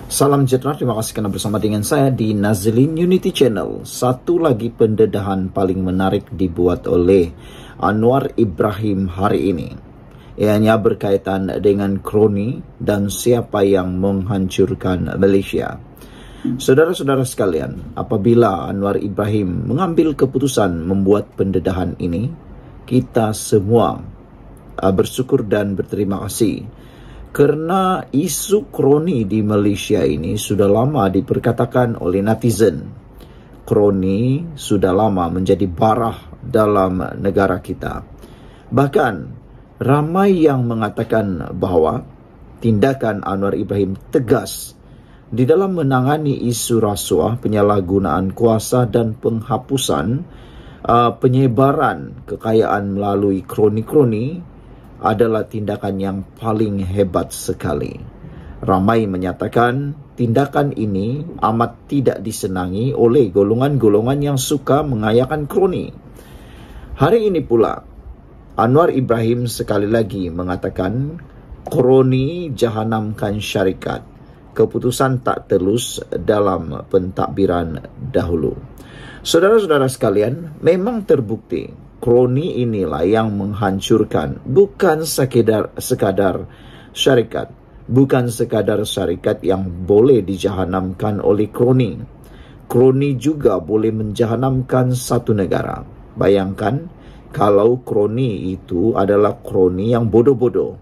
Salam sejahtera, terima kasih kerana bersama dengan saya di Nazlin Unity Channel. Satu lagi pendedahan paling menarik dibuat oleh Anwar Ibrahim hari ini. Ianya berkaitan dengan kroni dan siapa yang menghancurkan Malaysia. Saudara-saudara sekalian, apabila Anwar Ibrahim mengambil keputusan membuat pendedahan ini, kita semua bersyukur dan berterima kasih. Kerana isu kroni di Malaysia ini sudah lama diperkatakan oleh netizen. Kroni sudah lama menjadi barah dalam negara kita. Bahkan, ramai yang mengatakan bahawa tindakan Anwar Ibrahim tegas di dalam menangani isu rasuah, penyalahgunaan kuasa dan penghapusan penyebaran kekayaan melalui kroni-kroni adalah tindakan yang paling hebat sekali. Ramai menyatakan tindakan ini amat tidak disenangi oleh golongan-golongan yang suka mengayakan kroni. Hari ini pula, Anwar Ibrahim sekali lagi mengatakan kroni jahanamkan syarikat. Keputusan tak telus dalam pentadbiran dahulu. Saudara-saudara sekalian, memang terbukti kroni inilah yang menghancurkan, bukan sekadar syarikat, bukan sekadar syarikat yang boleh dijahanamkan oleh kroni. Kroni juga boleh menjahanamkan satu negara. Bayangkan kalau kroni itu adalah kroni yang bodoh-bodoh,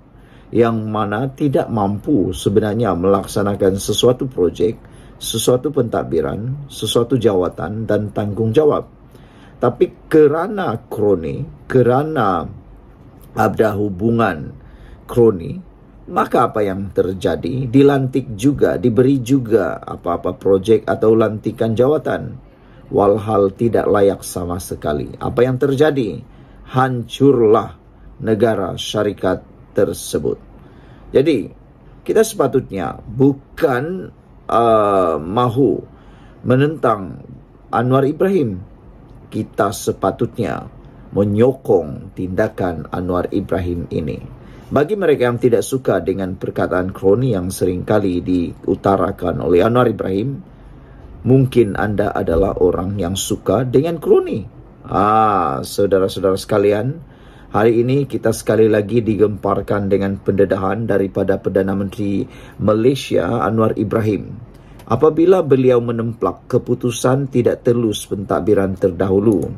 yang mana tidak mampu sebenarnya melaksanakan sesuatu projek, sesuatu pentadbiran, sesuatu jawatan dan tanggungjawab. Tapi kerana kroni, kerana ada hubungan kroni, maka apa yang terjadi? Dilantik juga, diberi juga apa-apa projek atau lantikan jawatan. Walhal tidak layak sama sekali. Apa yang terjadi? Hancurlah negara syarikat tersebut. Jadi, kita sepatutnya bukan mahu menentang Anwar Ibrahim. Kita sepatutnya menyokong tindakan Anwar Ibrahim ini. Bagi mereka yang tidak suka dengan perkataan kroni yang seringkali diutarakan oleh Anwar Ibrahim, mungkin anda adalah orang yang suka dengan kroni. Saudara-saudara sekalian, hari ini kita sekali lagi digemparkan dengan pendedahan daripada Perdana Menteri Malaysia Anwar Ibrahim. Apabila beliau menemplak keputusan tidak telus pentadbiran terdahulu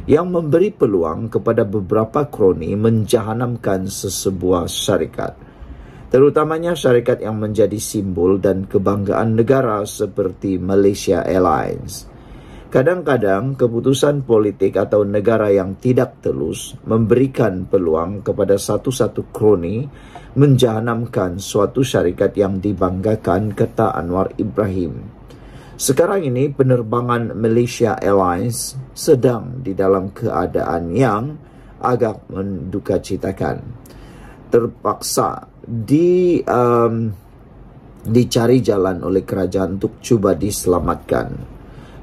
yang memberi peluang kepada beberapa kroni menjahanamkan sesebuah syarikat, terutamanya syarikat yang menjadi simbol dan kebanggaan negara seperti Malaysia Airlines. Kadang-kadang keputusan politik atau negara yang tidak telus memberikan peluang kepada satu-satu kroni menjahanamkan suatu syarikat yang dibanggakan, kata Anwar Ibrahim. Sekarang ini penerbangan Malaysia Airlines sedang di dalam keadaan yang agak mendukacitakan. Terpaksa dicari jalan oleh kerajaan untuk cuba diselamatkan.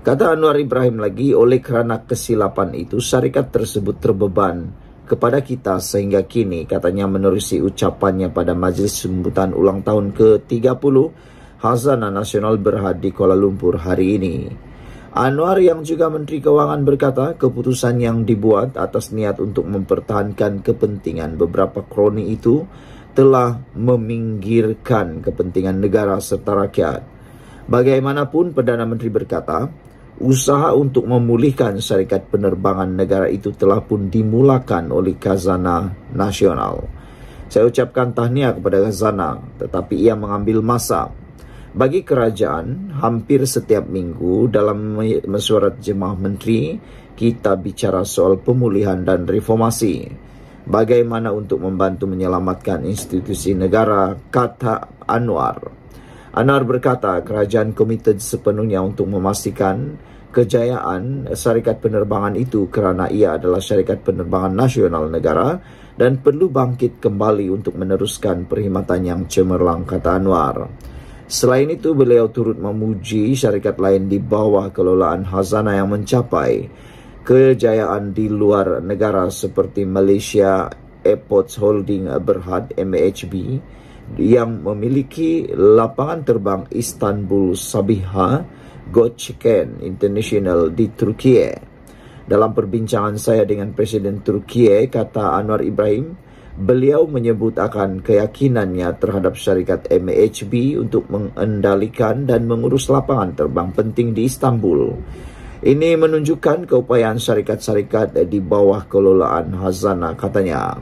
Kata Anwar Ibrahim lagi, oleh kerana kesilapan itu, syarikat tersebut terbeban kepada kita sehingga kini, katanya menerusi ucapannya pada majlis sambutan ulang tahun ke-30 Khazanah Nasional Berhad di Kuala Lumpur hari ini. Anwar yang juga Menteri Kewangan berkata, keputusan yang dibuat atas niat untuk mempertahankan kepentingan beberapa kroni itu telah meminggirkan kepentingan negara serta rakyat. Bagaimanapun, Perdana Menteri berkata, usaha untuk memulihkan syarikat penerbangan negara itu telah pun dimulakan oleh Khazanah Nasional. Saya ucapkan tahniah kepada Khazanah, tetapi ia mengambil masa. Bagi kerajaan, hampir setiap minggu dalam mesyuarat jemaah menteri, kita bicara soal pemulihan dan reformasi. Bagaimana untuk membantu menyelamatkan institusi negara, kata Anwar. Anwar berkata kerajaan komited sepenuhnya untuk memastikan kejayaan syarikat penerbangan itu kerana ia adalah syarikat penerbangan nasional negara dan perlu bangkit kembali untuk meneruskan perkhidmatan yang cemerlang, kata Anwar. Selain itu, beliau turut memuji syarikat lain di bawah kelolaan Khazanah yang mencapai kejayaan di luar negara seperti Malaysia Airports Holding Berhad (MAHB), yang memiliki lapangan terbang Istanbul Sabiha Gökçen International di Turki. Dalam perbincangan saya dengan Presiden Turki, kata Anwar Ibrahim, beliau menyebut akan keyakinannya terhadap syarikat MHB untuk mengendalikan dan mengurus lapangan terbang penting di Istanbul. Ini menunjukkan keupayaan syarikat-syarikat di bawah kelolaan Hazana, katanya.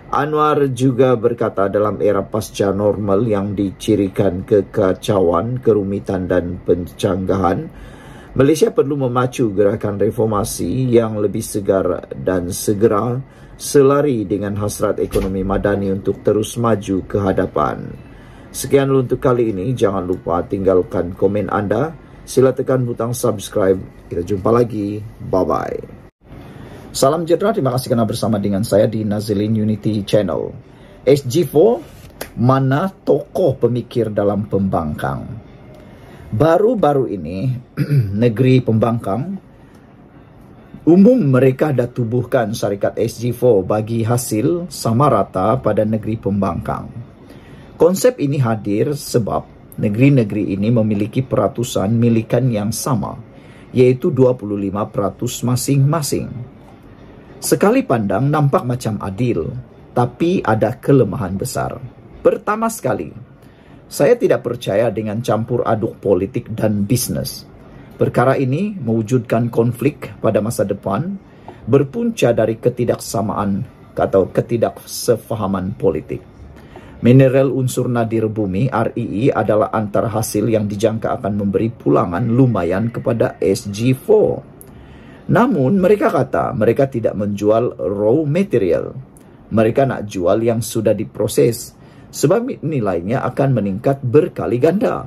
Anwar juga berkata dalam era pasca normal yang dicirikan kekacauan, kerumitan dan pencanggahan, Malaysia perlu memacu gerakan reformasi yang lebih segar dan segera selari dengan hasrat ekonomi madani untuk terus maju ke hadapan. Sekian untuk kali ini, jangan lupa tinggalkan komen anda. Sila tekan butang subscribe. Kita jumpa lagi. Bye-bye. Salam sejahtera. Terima kasih kerana bersama dengan saya di Nazilin Unity Channel. SG4, mana tokoh pemikir dalam pembangkang? Baru-baru ini, negeri pembangkang, umum mereka dah tubuhkan syarikat SG4 bagi hasil sama rata pada negeri pembangkang. Konsep ini hadir sebab negeri-negeri ini memiliki peratusan milikan yang sama, iaitu 25% masing-masing. Sekali pandang nampak macam adil, tapi ada kelemahan besar. Pertama sekali, saya tidak percaya dengan campur aduk politik dan bisnes. Perkara ini mewujudkan konflik pada masa depan, berpunca dari ketidaksamaan atau ketidaksefahaman politik. Mineral unsur nadir bumi REE adalah antara hasil yang dijangka akan memberi pulangan lumayan kepada SG4. Namun mereka kata mereka tidak menjual raw material. Mereka nak jual yang sudah diproses sebab nilainya akan meningkat berkali ganda.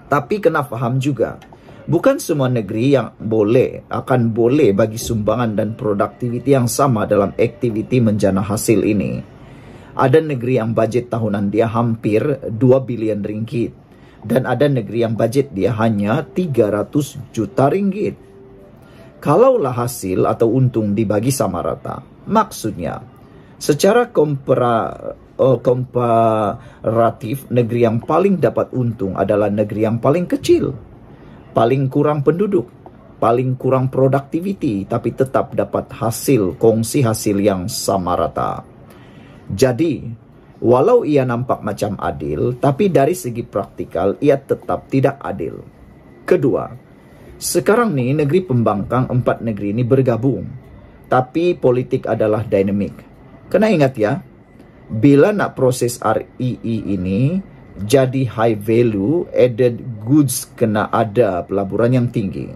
Tapi kena faham juga, bukan semua negeri yang akan boleh bagi sumbangan dan produktiviti yang sama dalam aktiviti menjana hasil ini. Ada negeri yang bajet tahunan dia hampir 2 bilion ringgit. Dan ada negeri yang bajet dia hanya 300 juta ringgit. Kalaulah hasil atau untung dibagi sama rata, maksudnya secara komparatif, negeri yang paling dapat untung adalah negeri yang paling kecil, paling kurang penduduk, paling kurang produktiviti, tapi tetap dapat kongsi hasil yang sama rata. Jadi, walau ia nampak macam adil, tapi dari segi praktikal ia tetap tidak adil. Kedua, sekarang ni negeri pembangkang 4 negeri ini bergabung, tapi politik adalah dinamik. Kena ingat ya, bila nak proses REE ini jadi high value added goods, kena ada pelaburan yang tinggi.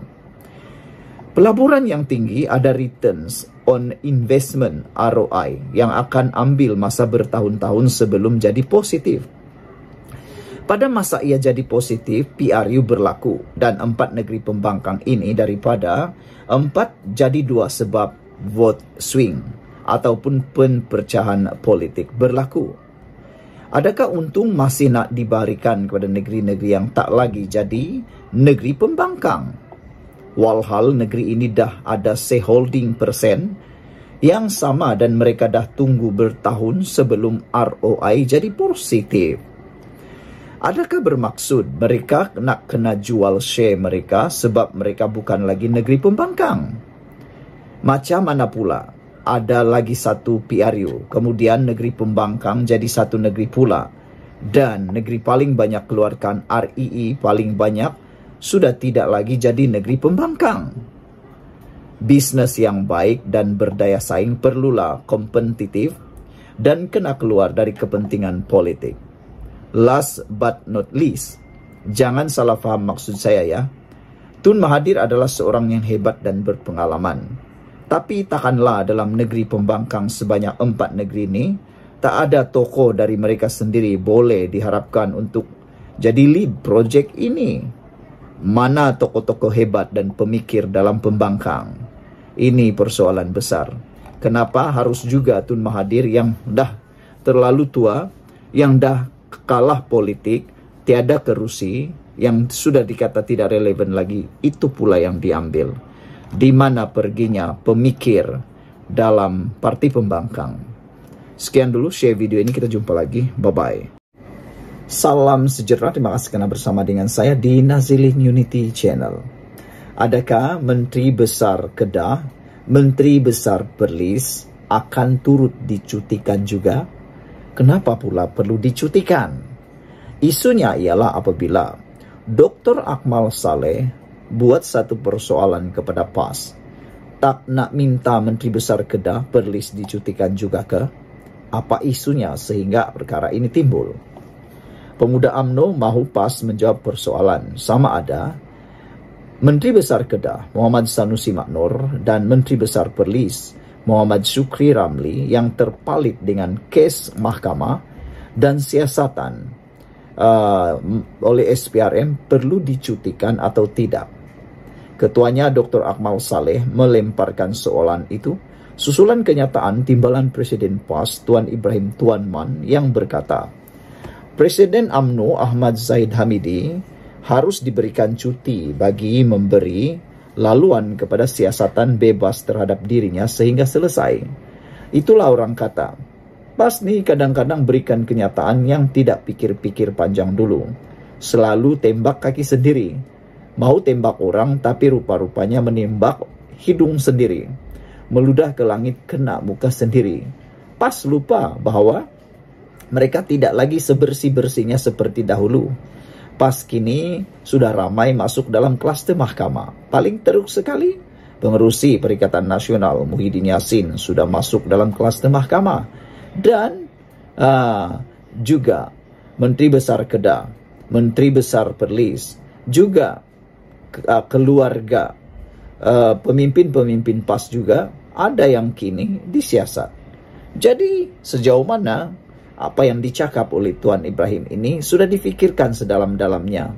Pelaburan yang tinggi ada returns on investment ROI yang akan ambil masa bertahun-tahun sebelum jadi positif. Pada masa ia jadi positif, PRU berlaku dan 4 negeri pembangkang ini daripada 4 jadi 2 sebab vote swing ataupun perpecahan politik berlaku. Adakah untung masih nak diberikan kepada negeri-negeri yang tak lagi jadi negeri pembangkang? Walhal negeri ini dah ada shareholding persen yang sama dan mereka dah tunggu bertahun sebelum ROI jadi positif. Adakah bermaksud mereka nak kena jual share mereka sebab mereka bukan lagi negeri pembangkang? Macam mana pula? Ada lagi satu PRU, kemudian negeri pembangkang jadi satu negeri pula. Dan negeri paling banyak keluarkan REE paling banyak sudah tidak lagi jadi negeri pembangkang. Bisnes yang baik dan berdaya saing perlulah kompetitif dan kena keluar dari kepentingan politik. Last but not least, jangan salah faham maksud saya ya. Tun Mahathir adalah seorang yang hebat dan berpengalaman. Tapi takkanlah dalam negeri pembangkang sebanyak 4 negeri ini, tak ada tokoh dari mereka sendiri boleh diharapkan untuk jadi lead projek ini. Mana tokoh-tokoh hebat dan pemikir dalam pembangkang? Ini persoalan besar. Kenapa harus juga Tun Mahathir yang dah terlalu tua, yang dah kalah politik, tiada kerusi, yang sudah dikata tidak relevan lagi, itu pula yang diambil. Di mana perginya pemikir dalam parti pembangkang? Sekian dulu share video ini, kita jumpa lagi. Bye-bye. Salam sejahtera, terima kasih karena bersama dengan saya di Nazilin Unity Channel. Adakah Menteri Besar Kedah, Menteri Besar Perlis akan turut dicutikan juga? Kenapa pula perlu dicutikan? Isunya ialah apabila Dr. Akmal Saleh buat satu persoalan kepada PAS, tak nak minta Menteri Besar Kedah, Perlis dicutikan juga ke? Apa isunya sehingga perkara ini timbul? Pemuda UMNO mahu PAS menjawab persoalan sama ada Menteri Besar Kedah Muhammad Sanusi Maknur dan Menteri Besar Perlis Muhammad Syukri Ramli yang terpalit dengan kes mahkamah dan siasatan oleh SPRM perlu dicutikan atau tidak. Ketuanya Dr. Akmal Saleh melemparkan soalan itu susulan kenyataan timbalan Presiden PAS Tuan Ibrahim Tuan Man yang berkata, Presiden UMNO Ahmad Zahid Hamidi harus diberikan cuti bagi memberi laluan kepada siasatan bebas terhadap dirinya sehingga selesai. Itulah orang kata. PAS ni kadang-kadang berikan kenyataan yang tidak pikir-pikir panjang dulu. Selalu tembak kaki sendiri. Mau tembak orang tapi rupa-rupanya menembak hidung sendiri. Meludah ke langit kena muka sendiri. PAS lupa bahawa mereka tidak lagi sebersih-bersihnya seperti dahulu. PAS kini sudah ramai masuk dalam kluster mahkamah. Paling teruk sekali, pengerusi Perikatan Nasional Muhyiddin Yassin sudah masuk dalam kluster mahkamah. Dan juga Menteri Besar Kedah, Menteri Besar Perlis, juga keluarga pemimpin-pemimpin PAS juga ada yang kini disiasat. Jadi sejauh mana apa yang dicakap oleh Tuan Ibrahim ini sudah difikirkan sedalam-dalamnya.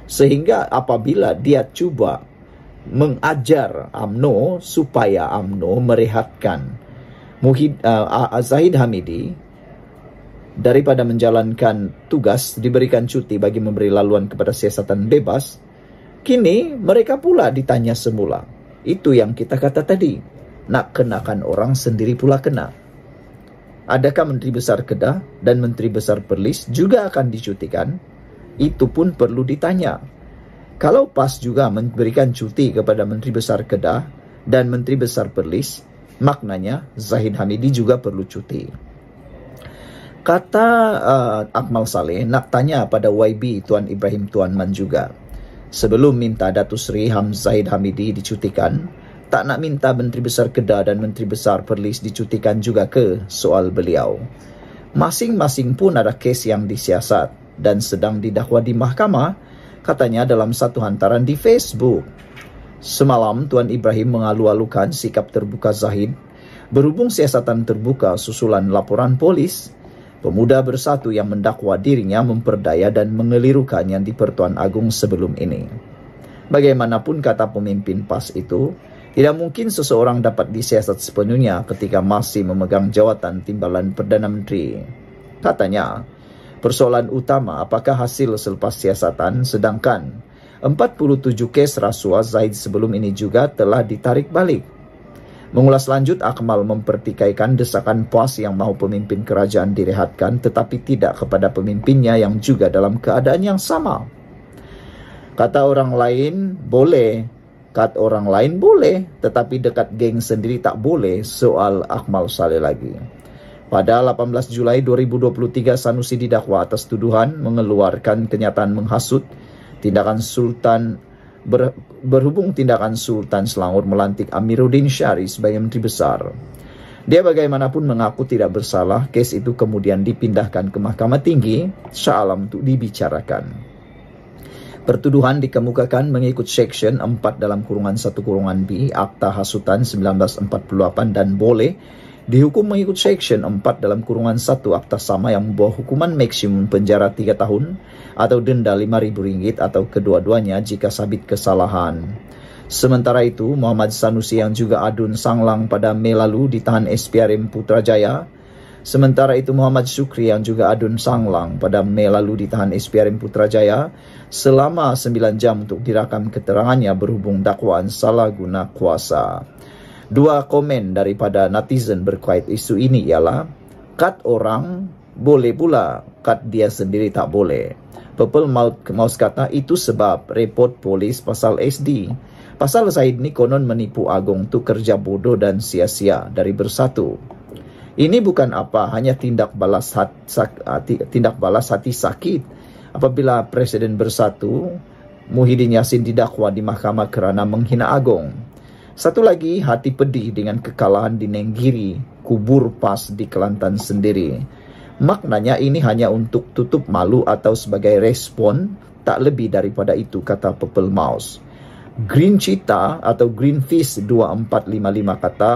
Sehingga apabila dia cuba mengajar UMNO supaya UMNO merehatkan Zahid Hamidi daripada menjalankan tugas, diberikan cuti bagi memberi laluan kepada siasatan bebas, kini mereka pula ditanya semula. Itu yang kita kata tadi, nak kenakan orang sendiri pula kena. Adakah Menteri Besar Kedah dan Menteri Besar Perlis juga akan dicutikan? Itu pun perlu ditanya. Kalau PAS juga memberikan cuti kepada Menteri Besar Kedah dan Menteri Besar Perlis, maknanya Zahid Hamidi juga perlu cuti. Kata Akmal Saleh nak tanya pada YB Tuan Ibrahim Tuan Man juga. Sebelum minta Datuk Seri Zahid Hamidi dicutikan, tak nak minta Menteri Besar Kedah dan Menteri Besar Perlis dicutikan juga ke, soal beliau. Masing-masing pun ada kes yang disiasat dan sedang didakwa di mahkamah, katanya dalam satu hantaran di Facebook. Semalam Tuan Ibrahim mengalu-alukan sikap terbuka Zahid berhubung siasatan terbuka susulan laporan polis. Pemuda Bersatu yang mendakwa dirinya memperdaya dan mengelirukannya di Pertuan Agong sebelum ini. Bagaimanapun kata pemimpin PAS itu, tidak mungkin seseorang dapat disiasat sepenuhnya ketika masih memegang jawatan timbalan Perdana Menteri. Katanya, persoalan utama apakah hasil selepas siasatan, sedangkan 47 kes rasuah Zahid sebelum ini juga telah ditarik balik. Mengulas lanjut, Akmal mempertikaikan desakan PAS yang mahu pemimpin kerajaan direhatkan tetapi tidak kepada pemimpinnya yang juga dalam keadaan yang sama. Kata orang lain, boleh. Kata orang lain boleh, tetapi dekat geng sendiri tak boleh, soal Akmal Saleh lagi. Pada 18 Julai 2023, Sanusi didakwa atas tuduhan mengeluarkan kenyataan menghasut tindakan Sultan berhubung tindakan Sultan Selangor melantik Amiruddin Syari sebagai Menteri Besar. Dia bagaimanapun mengaku tidak bersalah. Kes itu kemudian dipindahkan ke Mahkamah Tinggi Shah Alam untuk dibicarakan. Pertuduhan dikemukakan mengikut Seksyen 4 dalam kurungan 1 kurungan B Akta Hasutan 1948 dan boleh dihukum mengikut Seksyen 4 dalam kurungan 1 Akta sama yang membawa hukuman maksimum penjara 3 tahun atau denda RM5.000 atau kedua-duanya jika sabit kesalahan. Sementara itu, Muhammad Sanusi yang juga adun sanglang pada Mei lalu ditahan SPRM Putrajaya. Sementara itu, Muhammad Syukri yang juga adun sanglang pada Mei lalu ditahan SPRM Putrajaya selama 9 jam untuk dirakam keterangannya berhubung dakwaan salah guna kuasa. Dua komen daripada netizen berkait isu ini ialah, kat orang boleh pula, kat dia sendiri tak boleh. Purple Mouse kata itu sebab report polis pasal SD. Pasal Said ni konon menipu Agong tu kerja bodoh dan sia-sia dari Bersatu. Ini bukan apa, hanya tindak balas hati sakit apabila Presiden Bersatu Muhyiddin Yassin didakwa di mahkamah kerana menghina Agong. Satu lagi, hati pedih dengan kekalahan di Nenggiri, kubur PAS di Kelantan sendiri. Maknanya ini hanya untuk tutup malu atau sebagai respon, tak lebih daripada itu, kata Purple Mouse. Green Cheetah atau Greenfish 2455 kata,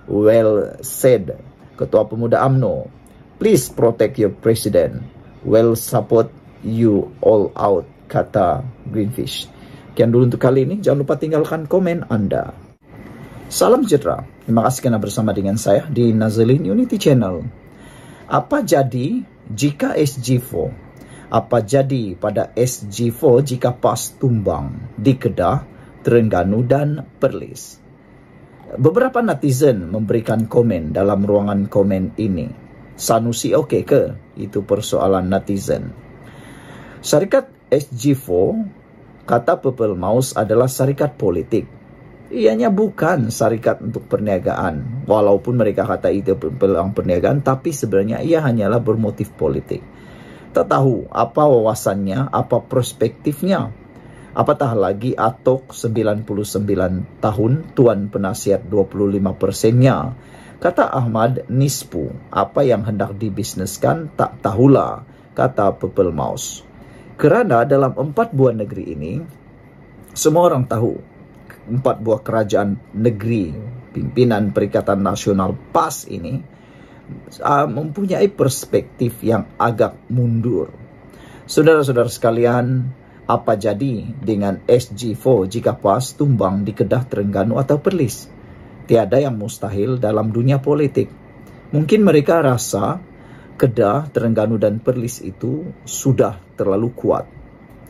well said, Ketua Pemuda UMNO. Please protect your president. Well support you all out, kata Greenfish. Sekian dulu untuk kali ini. Jangan lupa tinggalkan komen Anda. Salam sejahtera. Terima kasih kerana bersama dengan saya di Nazlin Unity Channel. Apa jadi jika SG4? Apa jadi pada SG4 jika PAS tumbang di Kedah, Terengganu dan Perlis? Beberapa netizen memberikan komen dalam ruangan komen ini. Sanusi okey ke? Itu persoalan netizen. Syarikat SG4, kata Purple Mouse, adalah syarikat politik. Ianya bukan syarikat untuk perniagaan. Walaupun mereka kata itu peluang perniagaan, tapi sebenarnya ia hanyalah bermotif politik. Tak tahu apa wawasannya, apa perspektifnya. Apatah lagi Atok 99 tahun, Tuan Penasihat 25%-nya. Kata Ahmad Nispu, apa yang hendak dibisneskan tak tahulah, kata Purple Mouse. Kerana dalam 4 buah negeri ini, semua orang tahu 4 buah kerajaan negeri pimpinan Perikatan Nasional PAS ini mempunyai perspektif yang agak mundur. Saudara-saudara sekalian, apa jadi dengan SG4 jika PAS tumbang di Kedah, Terengganu atau Perlis? Tiada yang mustahil dalam dunia politik. Mungkin mereka rasa Kedah, Terengganu dan Perlis itu sudah terlalu kuat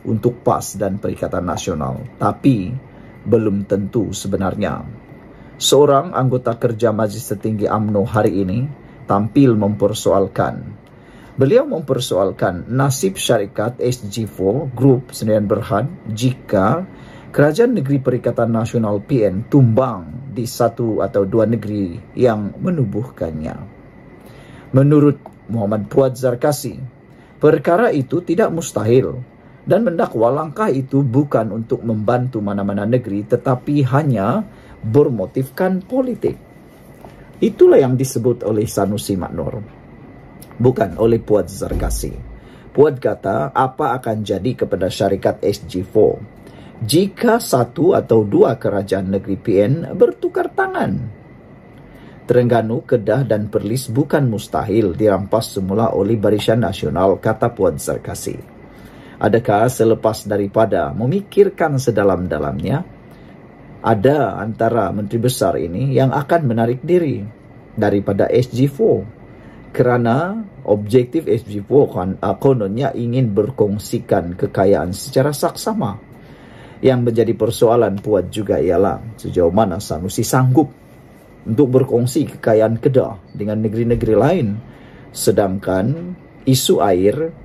untuk PAS dan Perikatan Nasional. Tapi belum tentu sebenarnya. Seorang anggota kerja Majlis Tertinggi UMNO hari ini tampil mempersoalkan. Beliau mempersoalkan nasib syarikat SG4 Group Sdn Bhd jika Kerajaan Negeri Perikatan Nasional PN tumbang di 1 atau 2 negeri yang menubuhkannya. Menurut Muhammad Fuad Zarkasi, perkara itu tidak mustahil dan mendakwa langkah itu bukan untuk membantu mana-mana negeri tetapi hanya bermotifkan politik. Itulah yang disebut oleh Sanusi Maknur, bukan oleh Fuad Zarkasi. Fuad kata, apa akan jadi kepada syarikat SG4 jika 1 atau 2 kerajaan negeri PN bertukar tangan? Terengganu, Kedah dan Perlis bukan mustahil dirampas semula oleh Barisan Nasional, kata Fuad Zarkasi. Adakah selepas daripada memikirkan sedalam-dalamnya, ada antara menteri besar ini yang akan menarik diri daripada SG4? Kerana objektif SG4 kononnya ingin berkongsikan kekayaan secara saksama. Yang menjadi persoalan Fuad juga ialah sejauh mana Sanusi sanggup untuk berkongsi kekayaan Kedah dengan negeri-negeri lain. Sedangkan isu air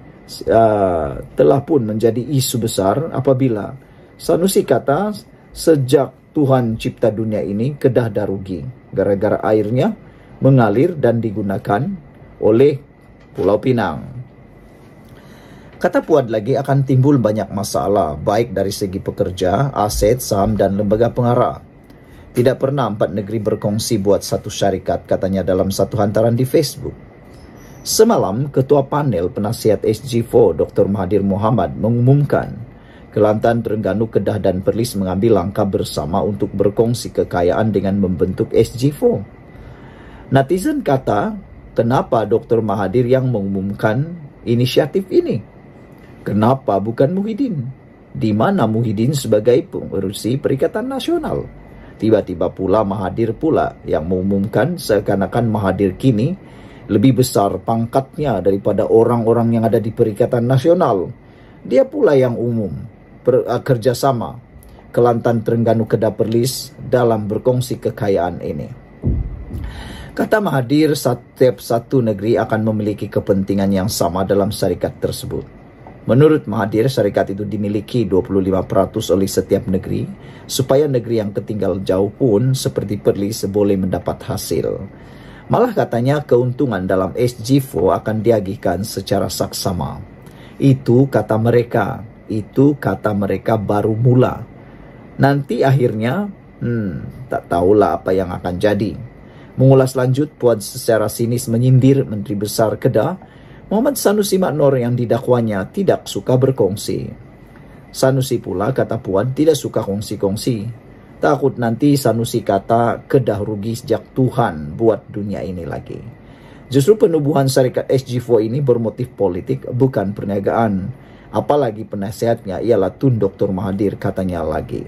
telah pun menjadi isu besar apabila Sanusi kata sejak Tuhan cipta dunia ini Kedah dah rugi gara-gara airnya mengalir dan digunakan oleh Pulau Pinang. Kata Fuad lagi akan timbul banyak masalah baik dari segi pekerja, aset, saham dan lembaga pengarah. Tidak pernah 4 negeri berkongsi buat satu syarikat, katanya dalam satu hantaran di Facebook. Semalam, Ketua Panel Penasihat SG4 Dr. Mahathir Mohamad mengumumkan Kelantan, Terengganu, Kedah dan Perlis mengambil langkah bersama untuk berkongsi kekayaan dengan membentuk SG4. Netizen kata, kenapa Dr. Mahathir yang mengumumkan inisiatif ini? Kenapa bukan Muhyiddin? Di mana Muhyiddin sebagai pengurusi Perikatan Nasional? Tiba-tiba pula Mahathir pula yang mengumumkan, seakan-akan Mahathir kini lebih besar pangkatnya daripada orang-orang yang ada di Perikatan Nasional. Dia pula yang umum kerjasama Kelantan, Terengganu, Kedah, Perlis dalam berkongsi kekayaan ini. Kata Mahathir, setiap satu negeri akan memiliki kepentingan yang sama dalam syarikat tersebut. Menurut Mahathir, syarikat itu dimiliki 25% oleh setiap negeri, supaya negeri yang ketinggal jauh pun seperti Perlis boleh mendapat hasil. Malah katanya keuntungan dalam SG4 akan diagihkan secara saksama. Itu kata mereka baru mula. Nanti akhirnya, tak tahulah apa yang akan jadi. Mengulas lanjut, Puan secara sinis menyindir Menteri Besar Kedah, Muhammad Sanusi Maknor yang didakwanya tidak suka berkongsi. Sanusi pula, kata Puan, tidak suka kongsi-kongsi. Takut nanti Sanusi kata Kedah rugi sejak Tuhan buat dunia ini lagi. Justru penubuhan syarikat SG4 ini bermotif politik, bukan perniagaan. Apalagi penasihatnya ialah Tun Dr. Mahathir, katanya lagi.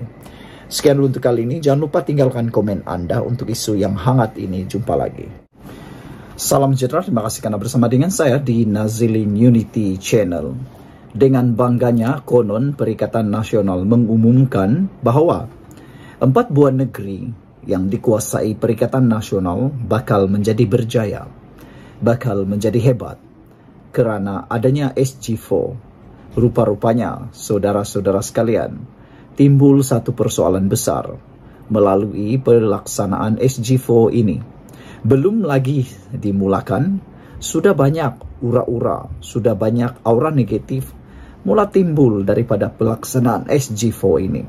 Sekian dulu untuk kali ini. Jangan lupa tinggalkan komen Anda untuk isu yang hangat ini. Jumpa lagi. Salam sejahtera. Terima kasih karena bersama dengan saya di Nazilin Unity Channel. Dengan bangganya, konon Perikatan Nasional mengumumkan bahwa 4 buah negeri yang dikuasai Perikatan Nasional bakal menjadi berjaya, bakal menjadi hebat kerana adanya SG4. Rupa-rupanya, saudara-saudara sekalian, timbul satu persoalan besar melalui pelaksanaan SG4 ini. Belum lagi dimulakan, sudah banyak ura-ura, sudah banyak aura negatif mula timbul daripada pelaksanaan SG4 ini.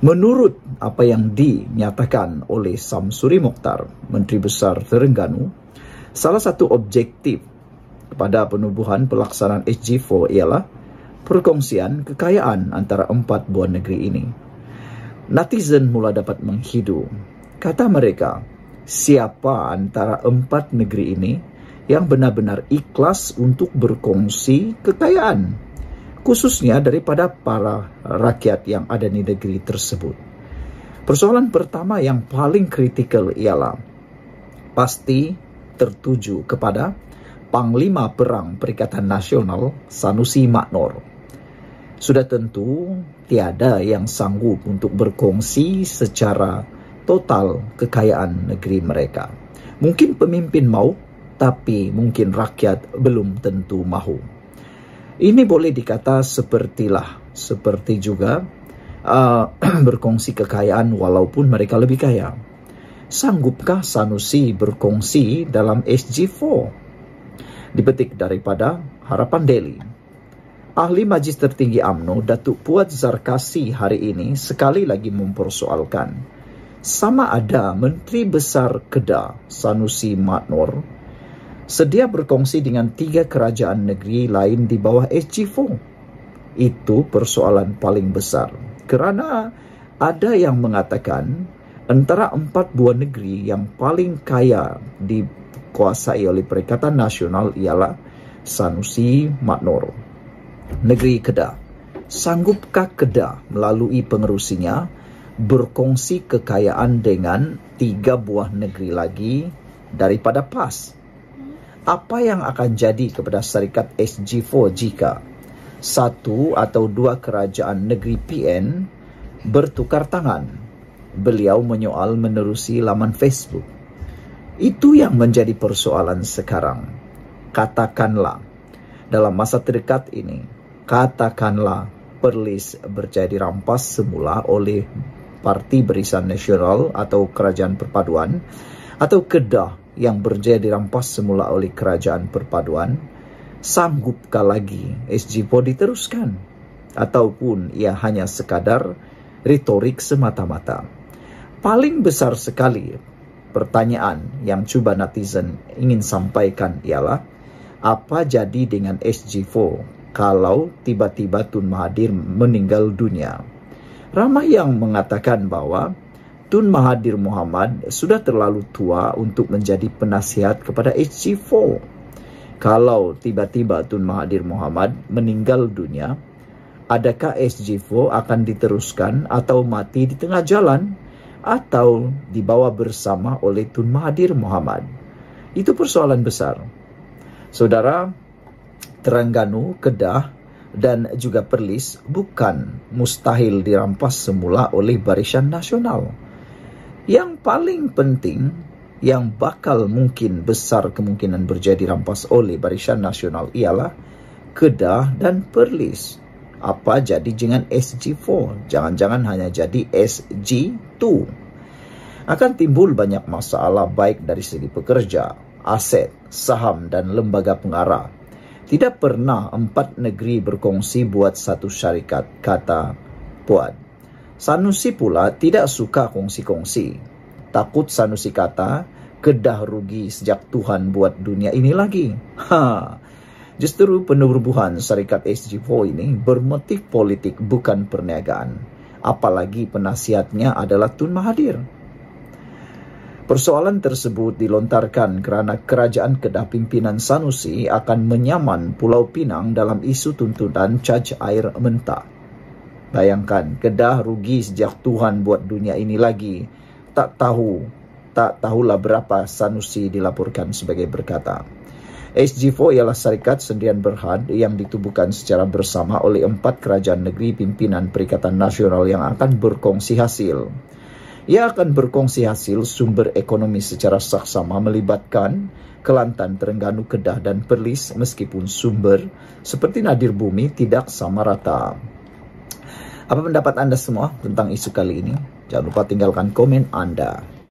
Menurut apa yang dinyatakan oleh Samsuri Mokhtar, Menteri Besar Terengganu, salah satu objektif kepada penubuhan pelaksanaan SG4 ialah perkongsian kekayaan antara 4 buah negeri ini. Netizen mula dapat menghidu. Kata mereka, siapa antara 4 negeri ini yang benar-benar ikhlas untuk berkongsi kekayaan, khususnya daripada para rakyat yang ada di negeri tersebut. Persoalan pertama yang paling kritikal ialah pasti tertuju kepada Panglima Perang Perikatan Nasional Sanusi Maknor. Sudah tentu tiada yang sanggup untuk berkongsi secara total kekayaan negeri mereka. Mungkin pemimpin mau, tapi mungkin rakyat belum tentu mahu. Ini boleh dikata seperti juga berkongsi kekayaan walaupun mereka lebih kaya. Sanggupkah Sanusi berkongsi dalam SG4? Dipetik daripada Harapan Daily. Ahli Majlis Tertinggi UMNO Datuk Puat Zarkasi hari ini sekali lagi mempersoalkan sama ada Menteri Besar Kedah Sanusi Maknor sedia berkongsi dengan 3 kerajaan negeri lain di bawah SG4. Itu persoalan paling besar kerana ada yang mengatakan antara 4 buah negeri yang paling kaya dikuasai oleh Perikatan Nasional ialah Sanusi Maknor. Negeri Kedah. Sanggupkah Kedah melalui pengerusinya berkongsi kekayaan dengan 3 buah negeri lagi daripada PAS? Apa yang akan jadi kepada syarikat SG4 jika 1 atau 2 kerajaan negeri PN bertukar tangan? Beliau menyoal menerusi laman Facebook. Itu yang menjadi persoalan sekarang. Katakanlah dalam masa terdekat ini, katakanlah Perlis berjaya dirampas semula oleh Parti Barisan Nasional atau Kerajaan Perpaduan, atau Kedah yang berjaya dirampas semula oleh Kerajaan Perpaduan, sanggupkah lagi SG4 diteruskan? Ataupun ia hanya sekadar retorik semata-mata? Paling besar sekali pertanyaan yang cuba netizen ingin sampaikan ialah, apa jadi dengan SG4 kalau tiba-tiba Tun Mahathir meninggal dunia? Ramai yang mengatakan bahwa Tun Mahathir Mohamad sudah terlalu tua untuk menjadi penasihat kepada SG4. Kalau tiba-tiba Tun Mahathir Mohamad meninggal dunia, adakah SG4 akan diteruskan atau mati di tengah jalan atau dibawa bersama oleh Tun Mahathir Mohamad? Itu persoalan besar. Saudara, Terengganu, Kedah dan juga Perlis bukan mustahil dirampas semula oleh Barisan Nasional. Yang paling penting, yang bakal mungkin besar kemungkinan berjadi rampas oleh Barisan Nasional ialah Kedah dan Perlis. Apa jadi dengan SG4? Jangan-jangan hanya jadi SG2. Akan timbul banyak masalah baik dari segi pekerja, aset, saham dan lembaga pengarah. Tidak pernah 4 negeri berkongsi buat satu syarikat, kata Puad. Sanusi pula tidak suka kongsi-kongsi. Takut Sanusi kata, Kedah rugi sejak Tuhan buat dunia ini lagi. Justru penubuhan syarikat SG4 ini bermotif politik bukan perniagaan. Apalagi penasihatnya adalah Tun Mahathir. Persoalan tersebut dilontarkan kerana kerajaan Kedah pimpinan Sanusi akan menyaman Pulau Pinang dalam isu tuntutan caj air mentah. Bayangkan, Kedah rugi sejak Tuhan buat dunia ini lagi. Tak tahulah berapa Sanusi dilaporkan sebagai berkata. SG4 ialah syarikat sendirian berhad yang ditubuhkan secara bersama oleh 4 kerajaan negeri pimpinan Perikatan Nasional yang akan berkongsi hasil. Ia akan berkongsi hasil sumber ekonomi secara saksama melibatkan Kelantan, Terengganu, Kedah dan Perlis meskipun sumber seperti nadir bumi tidak sama rata. Apa pendapat Anda semua tentang isu kali ini? Jangan lupa tinggalkan komen Anda.